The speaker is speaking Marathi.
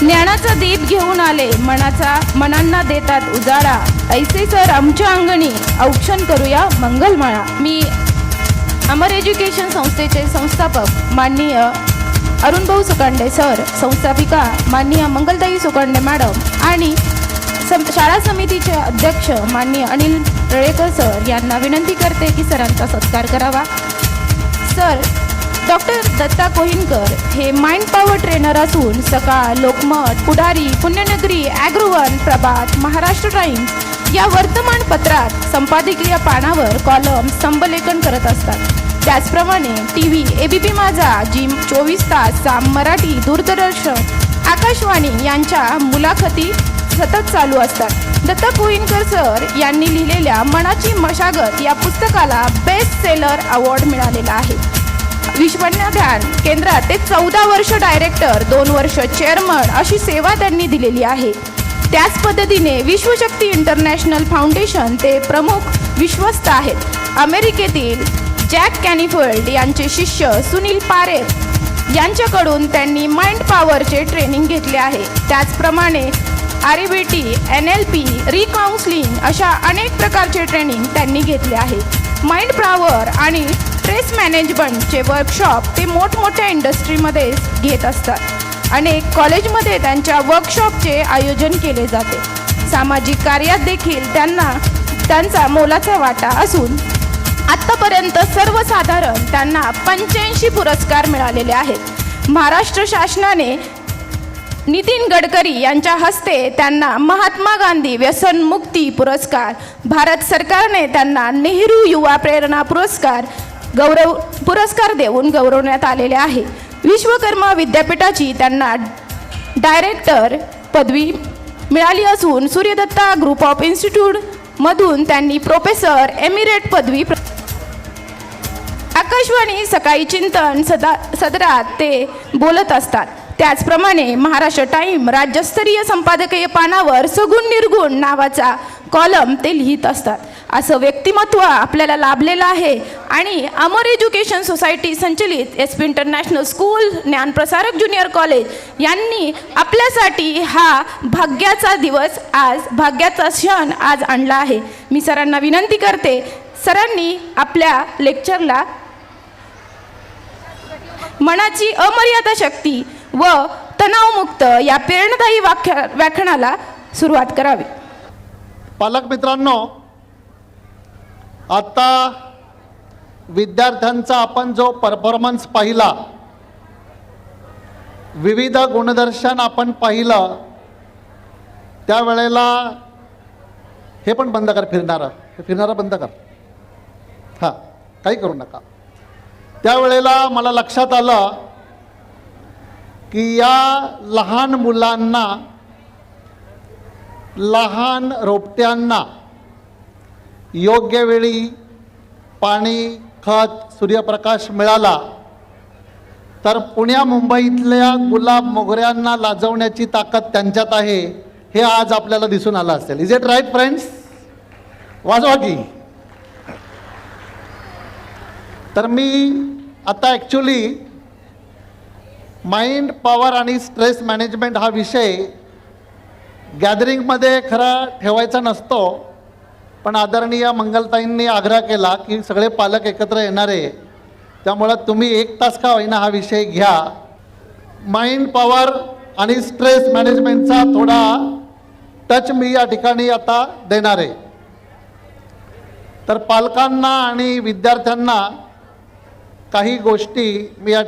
ज्ञानाचा दीप घेऊन आले मनांना देतात उजाळा, ऐसे सर आमच्या अंगणी औक्षण करूया मंगलमाळा। मी अमर एज्युकेशन संस्थेचे संस्थापक माननीय अरुणभाऊ सुकांडे सर, संस्थापिका माननीय मंगलताई सुकांडे मॅडम आणि शाळा समितीचे अध्यक्ष माननीय अनिल रळेकर सर यांना विनंती करते की सरांचा सत्कार करावा। सर डॉक्टर दत्ता कोहिनकर हे माइंड पॉवर ट्रेनर असून सकाळ, लोकमत, पुढारी, पुण्यनगरी, ॲग्रोवन, प्रभात, महाराष्ट्र टाइम्स या वर्तमानपत्रात संपादकीय पानावर कॉलम स्तंभलेखन करत असतात। त्याचप्रमाणे टीव्ही, एबीपी माझा, जी 24 तास, साम मराठी, दूरदर्शन, आकाशवाणी यांच्या मुलाखती सतत चालू असतात। दत्ता कोहिनकर सर यांनी लिहिलेल्या मनाची मशागत या पुस्तकाला बेस्ट सेलर अवॉर्ड मिळालेला आहे। विश्वज्ञान केंद्रात ते 14 वर्ष डायरेक्टर, 2 वर्ष चेअरमन अशी सेवा त्यांनी दिलेली आहे। त्याच पद्धतीने विश्वशक्ती इंटरनॅशनल फाउंडेशन ते प्रमुख विश्वस्त आहेत। अमेरिकेतील जॅक कॅनिफिल्ड यांचे शिष्य सुनील पारेख यांच्याकडून त्यांनी माइंड पॉवरचे ट्रेनिंग घेतले आहे। त्याचप्रमाणे RBT, NLP, रिकाउन्सलिंग अशा अनेक प्रकारचे ट्रेनिंग त्यांनी घेतले आहे। माइंड पॉवर आणि स्ट्रेस मॅनेजमेंटचे वर्कशॉप ते मोठमोठ्या इंडस्ट्रीमध्ये घेत असतात। अनेक कॉलेजमध्ये त्यांच्या वर्कशॉपचे आयोजन केले जाते। सामाजिक कार्यात देखील त्यांचा मोलाचा वाटा असून आत्तापर्यंत सर्वसाधारण त्यांना 85 पुरस्कार मिळालेले आहेत। महाराष्ट्र शासनाने नितीन गडकरी यांच्या हस्ते त्यांना महात्मा गांधी व्यसनमुक्ती पुरस्कार, भारत सरकारने त्यांना नेहरू युवा प्रेरणा पुरस्कार देऊन गौरवण्यात आलेले आहे। विश्वकर्मा विद्यापीठाची त्यांना डायरेक्टर पदवी मिळाली असून सूर्यदत्ता ग्रुप ऑफ इन्स्टिट्यूटमधून त्यांनी प्रोफेसर एमिरेट पदवी आकाशवाणी सकाळी चिंतन सदरात ते बोलत असतात। त्याचप्रमाणे महाराष्ट्र टाइम राज्यस्तरीय संपादकीय पानावर सगुण निर्गुण नावाचा कॉलम ते लिहित असतात। असं व्यक्तिमत्व आपल्याला लाभलेलं आहे आणि अमर एज्युकेशन सोसायटी संचलित SP international school, Dnyanprasarak junior college यांनी आपल्यासाठी हा भाग्याचा क्षण आज आणला आहे। मी सरांना विनंती करते, सरांनी आपल्या लेक्चरला मनाची अमर्याद शक्ती व तणावमुक्त या प्रेरणादायी व्याख्यानाला सुरुवात करावी। पालक मित्रांनो, आता विद्यार्थ्यांचा आपण जो परफॉर्मन्स पाहिला, विविध गुणदर्शन आपण पाहिलं, त्यावेळेला हे पण बंद कर, फिरणारा बंद कर, हां काही करू नका। त्यावेळेला मला लक्षात आलं की या लहान मुलांना, लहान रोपट्यांना योग्य वेळी पाणी, खत, सूर्यप्रकाश मिळाला तर पुण्या मुंबईतल्या गुलाब मोगऱ्यांना लाजवण्याची ताकद त्यांच्यात आहे, हे आज आपल्याला दिसून आलं असेल। Is it right friends? वाजवा की। तर मी आता ॲक्च्युली माइंड पॉवर आणि स्ट्रेस मॅनेजमेंट हा विषय गॅदरिंगमध्ये खरा ठेवायचा नसतो, पण आदरणीय मंगलताईंनी आग्रह केला की सगळे पालक एकत्र येणार आहे, त्यामुळं तुम्ही 1 तास का होईना हा विषय घ्या। माइंड पॉवर आणि स्ट्रेस मॅनेजमेंटचा थोडा टच मी या ठिकाणी आता देणार आहे। तर पालकांना आणि विद्यार्थ्यांना काही गोष्टी मी या